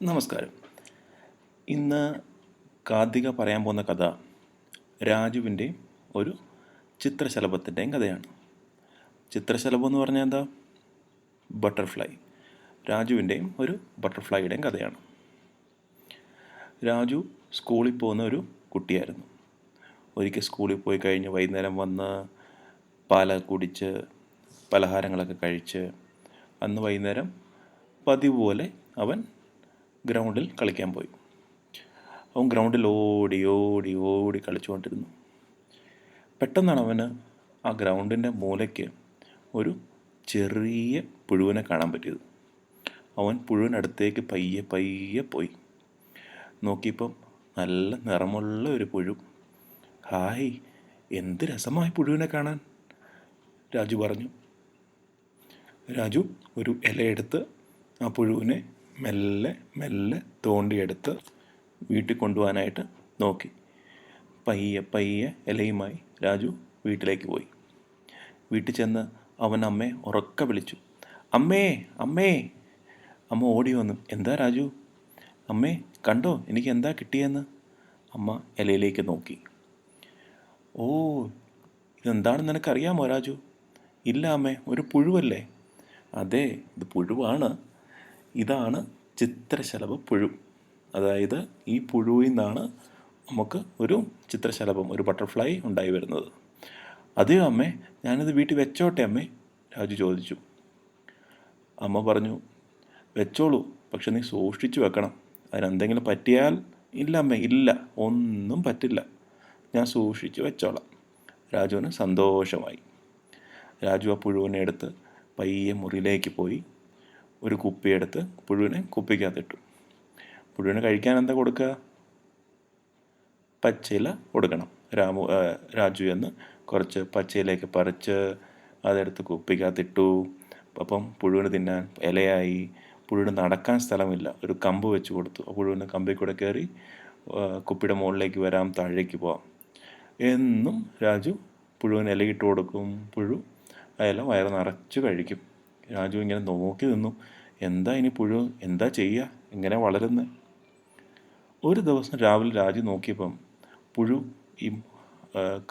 നമസ്കാരം. ഇന്ന് കാർത്തിക പറയാൻ പോകുന്ന കഥ രാജുവിൻ്റെയും ഒരു ചിത്രശലഭത്തിൻ്റെയും കഥയാണ്. ചിത്രശലഭം എന്ന് പറഞ്ഞാൽ എന്താ? ബട്ടർഫ്ലൈ. രാജുവിൻ്റെയും ഒരു ബട്ടർഫ്ലൈയുടെയും കഥയാണ്. രാജു സ്കൂളിൽ പോകുന്ന ഒരു കുട്ടിയായിരുന്നു. ഒരിക്കൽ സ്കൂളിൽ പോയി കഴിഞ്ഞ് വൈകുന്നേരം വന്ന് പാല കുടിച്ച് പലഹാരങ്ങളൊക്കെ കഴിച്ച് അന്ന് വൈകുന്നേരം പതിവ് പോലെ അവൻ ഗ്രൗണ്ടിൽ കളിക്കാൻ പോയി. അവൻ ഗ്രൗണ്ടിൽ ഓടി ഓടി ഓടി കളിച്ചുകൊണ്ടിരുന്നു. പെട്ടെന്നാണ് അവന് ആ ഗ്രൗണ്ടിൻ്റെ മൂലയ്ക്ക് ഒരു ചെറിയ പുഴുവിനെ കാണാൻ പറ്റിയത്. അവൻ പുഴുവിനടുത്തേക്ക് പയ്യെ പയ്യെ പോയി. നോക്കിയപ്പം നല്ല നിറമുള്ള ഒരു പുഴു. ഹായ്, എന്ത് രസമായി പുഴുവിനെ കാണാൻ, രാജു പറഞ്ഞു. രാജു ഒരു ഇലയെടുത്ത് ആ പുഴുവിനെ മെല്ലെ മെല്ലെ തോണ്ടിയെടുത്ത് വീട്ടിൽ കൊണ്ടുപോകാനായിട്ട് നോക്കി. പയ്യെ പയ്യെ ഇലയുമായി രാജു വീട്ടിലേക്ക് പോയി. വീട്ടിൽ ചെന്ന് അവൻ അമ്മയെ ഉറക്കെ വിളിച്ചു. അമ്മേ, അമ്മേ! അമ്മ ഓടി വന്നു. എന്താ രാജു? അമ്മേ, കണ്ടോ എനിക്ക് എന്താ കിട്ടിയെന്ന്? അമ്മ ഇലയിലേക്ക് നോക്കി. ഓ, ഇതെന്താണെന്ന് നിനക്കറിയാമോ രാജു? ഇല്ല അമ്മേ, ഒരു പുഴുവല്ലേ? അതെ, ഇത് പുഴുവാണ്. ഇതാണ് ചിത്രശലഭ പുഴു. അതായത് ഈ പുഴുവിൽ നിന്നാണ് നമുക്ക് ഒരു ചിത്രശലഭം, ഒരു ബട്ടർഫ്ലൈ ഉണ്ടായി വരുന്നത്. അതെയോ അമ്മേ, ഞാനിത് വീട്ടിൽ വെച്ചോട്ടെ അമ്മേ? രാജു ചോദിച്ചു. അമ്മ പറഞ്ഞു, വെച്ചോളൂ, പക്ഷെ നീ സൂക്ഷിച്ചു വെക്കണം. അതിനെന്തെങ്കിലും പറ്റിയാൽ? ഇല്ല അമ്മേ, ഇല്ല, ഒന്നും പറ്റില്ല, ഞാൻ സൂക്ഷിച്ചു വെച്ചോളാം. രാജുവിന് സന്തോഷമായി. രാജു ആ പുഴുവിനെ എടുത്ത് പയ്യെ മുറിയിലേക്ക് പോയി ഒരു കുപ്പിയെടുത്ത് പുഴുവിനെ കുപ്പിക്കകത്തിട്ടു. പുഴുവിന് കഴിക്കാൻ എന്താ കൊടുക്കുക? പച്ചില കൊടുക്കണം. രാജു എന്ന് കുറച്ച് പച്ചയിലേക്ക് പറിച്ച് അതെടുത്ത് കുപ്പിക്കകത്തിട്ടു. അപ്പം പുഴുവിന് തിന്നാൻ ഇലയായി. പുഴുവിന് നടക്കാൻ സ്ഥലമില്ല. ഒരു കമ്പ് വെച്ച് കൊടുത്തു. പുഴുവിന് കമ്പിൽ കൂടെ കയറി കുപ്പിയുടെ മുകളിലേക്ക് വരാം, താഴേക്ക് പോവാം. എന്നും രാജു പുഴുവിന് ഇലയിട്ട് കൊടുക്കും. പുഴു ആ ഇല വയറ് നിറച്ച് കഴിക്കും. രാജു ഇങ്ങനെ നോക്കി നിന്നു. എന്താ ഇനി പുഴു എന്താ ചെയ്യുക, എങ്ങനെ വളരുന്നത്? ഒരു ദിവസം രാവിലെ രാജു നോക്കിയപ്പം പുഴു ഈ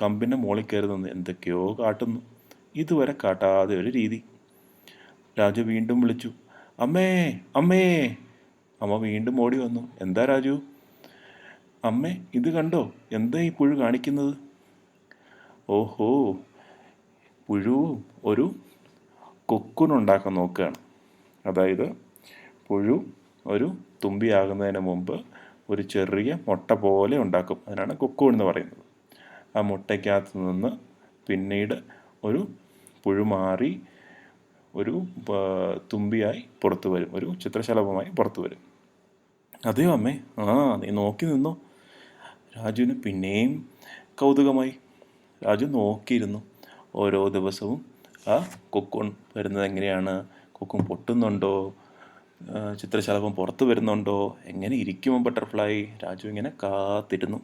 കമ്പിൻ്റെ മുകളിൽ കയറി നിന്ന് എന്തൊക്കെയോ കാട്ടുന്നു. ഇതുവരെ കാട്ടാതെ ഒരു രീതി. രാജു വീണ്ടും വിളിച്ചു, അമ്മേ, അമ്മേ! അമ്മ വീണ്ടും ഓടി വന്നു. എന്താ രാജു? അമ്മേ, ഇത് കണ്ടോ, എന്താ ഈ പുഴു കാണിക്കുന്നത്? ഓഹോ, പുഴു ഒരു കൊക്കുനുണ്ടാക്കാൻ നോക്കുകയാണ്. അതായത് പുഴു ഒരു തുമ്പിയാകുന്നതിന് മുമ്പ് ഒരു ചെറിയ മുട്ട പോലെ ഉണ്ടാക്കും. അതിനാണ് കൊക്കൂൺ എന്ന് പറയുന്നത്. ആ മുട്ടയ്ക്കകത്ത് നിന്ന് പിന്നീട് ഒരു പുഴു മാറി ഒരു തുമ്പിയായി പുറത്തു വരും, ഒരു ചിത്രശലഭമായി പുറത്തു വരും. അതെയോ അമ്മേ? ആ, നീ നോക്കി നിന്നോ. രാജുവിന് പിന്നെയും കൗതുകമായി. രാജു നോക്കിയിരുന്നു. ഓരോ ദിവസവും ആ കൊക്കൂൺ വരുന്നത് എങ്ങനെയാണ്, കൊക്കൂൺ പൊട്ടുന്നുണ്ടോ, ചിത്രശലഭം പുറത്ത് വരുന്നുണ്ടോ, എങ്ങനെ ഇരിക്കുമോ ബട്ടർഫ്ലൈ? രാജു ഇങ്ങനെ കാത്തിരുന്നു.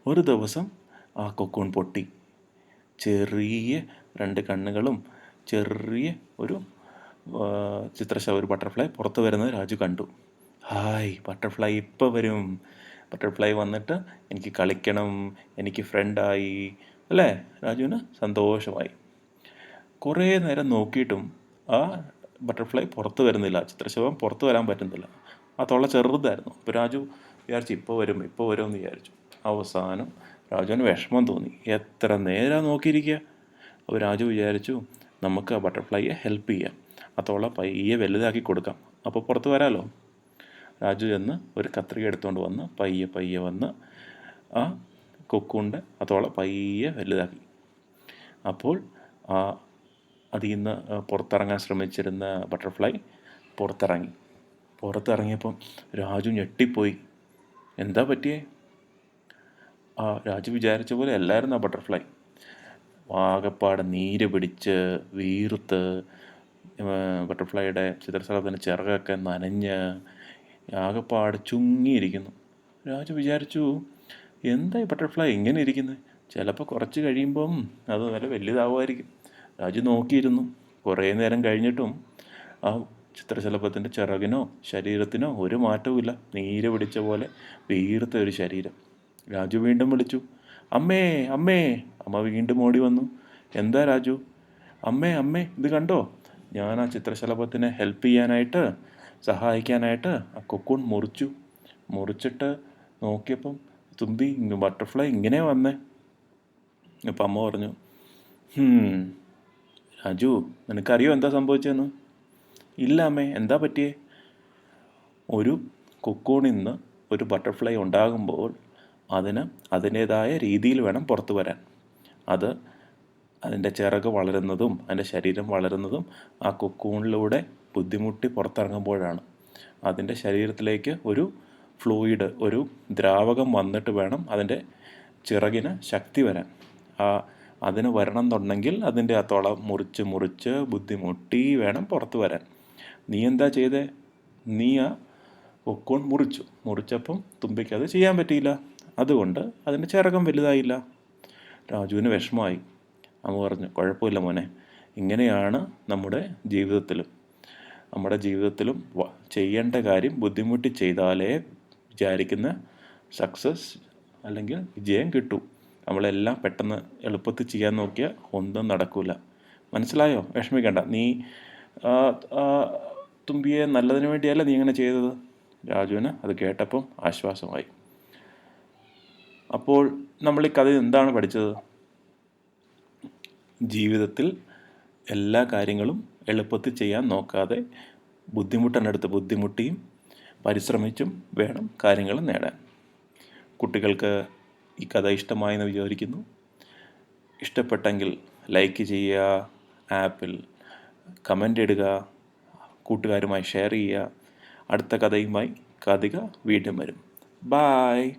ഒരു ദിവസം ആ കൊക്കൂൺ പൊട്ടി. ചെറിയ 2 കണ്ണുകളും ചെറിയ ഒരു ഒരു ബട്ടർഫ്ലൈ പുറത്ത് വരുന്നത് രാജു കണ്ടു. ഹായ്, ബട്ടർഫ്ലൈ ഇപ്പോൾ വരും. ബട്ടർഫ്ലൈ വന്നിട്ട് എനിക്ക് കളിക്കണം, എനിക്ക് ഫ്രണ്ടായി അല്ലേ? രാജുവിന് സന്തോഷമായി. കുറേ നേരം നോക്കിയിട്ടും ആ ബട്ടർഫ്ലൈ പുറത്ത് വരുന്നില്ല. ചിത്രശലഭം പുറത്ത് വരാൻ പറ്റുന്നില്ല. ആ തൊള്ള ചെറുതായിരുന്നു. അപ്പോൾ രാജു വിചാരിച്ചു ഇപ്പോൾ വരും എന്ന് വിചാരിച്ചു. അവസാനം രാജുവിന് വിഷമം തോന്നി. എത്ര നേരം നോക്കിയിരിക്കുക. അപ്പോൾ രാജു വിചാരിച്ചു, നമുക്ക് ആ ബട്ടർഫ്ലൈയെ ഹെൽപ്പ് ചെയ്യാം. ആ തൊള്ള പയ്യെ വലുതാക്കി കൊടുക്കാം, അപ്പോൾ പുറത്ത് വരാമല്ലോ. രാജു ചെന്ന് ഒരു കത്രിക എടുത്തുകൊണ്ട് വന്ന് പയ്യെ പയ്യെ വന്ന് ആ കൊക്കൂണിൻ്റെ ആ തൊള്ള പയ്യെ വലുതാക്കി. അപ്പോൾ അതിൽ നിന്ന് പുറത്തിറങ്ങാൻ ശ്രമിച്ചിരുന്ന ബട്ടർഫ്ലൈ പുറത്തിറങ്ങിയപ്പം രാജു ഞെട്ടിപ്പോയി. എന്താ പറ്റിയേ? രാജു വിചാരിച്ച പോലെ അല്ലായിരുന്നു ആ ബട്ടർഫ്ലൈ. ആകപ്പാടെ നീര് പിടിച്ച് വീർത്ത് ബട്ടർഫ്ലൈയുടെ ചിത്രശലഭത്തിൻ്റെ ചിറകൊക്കെ നനഞ്ഞ് ആകപ്പാടെ ചുങ്ങിയിരിക്കുന്നു. രാജു വിചാരിച്ചു, എന്താ ഈ ബട്ടർഫ്ലൈ ഇങ്ങനെ ഇരിക്കുന്നത്? ചിലപ്പോൾ കുറച്ച് കഴിയുമ്പം അത് നല്ല വലുതാവുമായിരിക്കും. രാജു നോക്കിയിരുന്നു. കുറേ നേരം കഴിഞ്ഞിട്ടും ആ ചിത്രശലഭത്തിൻ്റെ ചിറകിനോ ശരീരത്തിനോ ഒരു മാറ്റവുമില്ല. നീര് പിടിച്ച പോലെ വീർത്ത ഒരു ശരീരം. രാജു വീണ്ടും വിളിച്ചു, അമ്മേ അമ്മേ. അമ്മ വീണ്ടും ഓടി വന്നു. എന്താ രാജു? അമ്മേ അമ്മേ, ഇത് കണ്ടോ, ഞാൻ ആ ചിത്രശലഭത്തിനെ ഹെൽപ്പ് ചെയ്യാനായിട്ട്, സഹായിക്കാനായിട്ട് ആ കൊക്കൂൺ മുറിച്ചിട്ട് നോക്കിയപ്പം തുമ്പി ബട്ടർഫ്ലൈ ഇങ്ങനെ വന്നേ. അപ്പം അമ്മ പറഞ്ഞു, രാജു, നിനക്കറിയോ എന്താ സംഭവിച്ചതെന്ന്? ഇല്ല അമ്മേ, എന്താ പറ്റിയേ? ഒരു കൊക്കൂണിൽ നിന്ന് ഒരു ബട്ടർഫ്ലൈ ഉണ്ടാകുമ്പോൾ അതിന് അതിൻ്റേതായ രീതിയിൽ വേണം പുറത്തു വരാൻ. അത് അതിൻ്റെ ചിറക് വളരുന്നതും അതിൻ്റെ ശരീരം വളരുന്നതും ആ കൊക്കൂണിലൂടെ ബുദ്ധിമുട്ടി പുറത്തിറങ്ങുമ്പോഴാണ്. അതിൻ്റെ ശരീരത്തിലേക്ക് ഒരു ഫ്ലൂയിഡ്, ഒരു ദ്രാവകം വന്നിട്ട് വേണം അതിൻ്റെ ചിറകിന് ശക്തി വരാൻ. അതിന് വരണം എന്നുണ്ടെങ്കിൽ അതിൻ്റെ ആ തുള മുറിച്ച് ബുദ്ധിമുട്ടി വേണം പുറത്ത് വരാൻ. നീ എന്താ ചെയ്തേ? നീ ആ കൊക്കൂൺ മുറിച്ചപ്പം തുമ്പിക്ക് അത് ചെയ്യാൻ പറ്റിയില്ല. അതുകൊണ്ട് അതിൻ്റെ ചിറകം വലുതായില്ല. രാജുവിന് വിഷമമായി. അമ്മ പറഞ്ഞു, കുഴപ്പമില്ല മോനെ, ഇങ്ങനെയാണ് നമ്മുടെ ജീവിതത്തിലും ചെയ്യേണ്ട കാര്യം ബുദ്ധിമുട്ടി ചെയ്താലേ വിചാരിക്കുന്ന സക്സസ് അല്ലെങ്കിൽ വിജയം കിട്ടൂ. നമ്മളെല്ലാം പെട്ടെന്ന് എളുപ്പത്തിൽ ചെയ്യാൻ നോക്കിയാൽ ഒന്നും നടക്കില്ല. മനസ്സിലായോ? വിഷമിക്കണ്ട. നീ തുമ്പിയെ നല്ലതിന് വേണ്ടിയല്ല നീ ഇങ്ങനെ ചെയ്തത്. രാജുവിന് അത് കേട്ടപ്പം ആശ്വാസമായി. അപ്പോൾ നമ്മൾ ഈ കഥയിൽ എന്താണ് പഠിച്ചത്? ജീവിതത്തിൽ എല്ലാ കാര്യങ്ങളും എളുപ്പത്തിൽ ചെയ്യാൻ നോക്കാതെ ബുദ്ധിമുട്ടിയും പരിശ്രമിച്ചും വേണം കാര്യങ്ങൾ നേടാൻ. കുട്ടികൾക്ക് ഈ കഥ ഇഷ്ടമായി എന്ന് വിചാരിക്കുന്നു. ഇഷ്ടപ്പെട്ടെങ്കിൽ ലൈക്ക് ചെയ്യുക, ആപ്പിൽ കമൻ്റ് ഇടുക, കൂട്ടുകാരുമായി ഷെയർ ചെയ്യുക. അടുത്ത കഥയുമായി കാതിക വീണ്ടും വരും. ബായ്.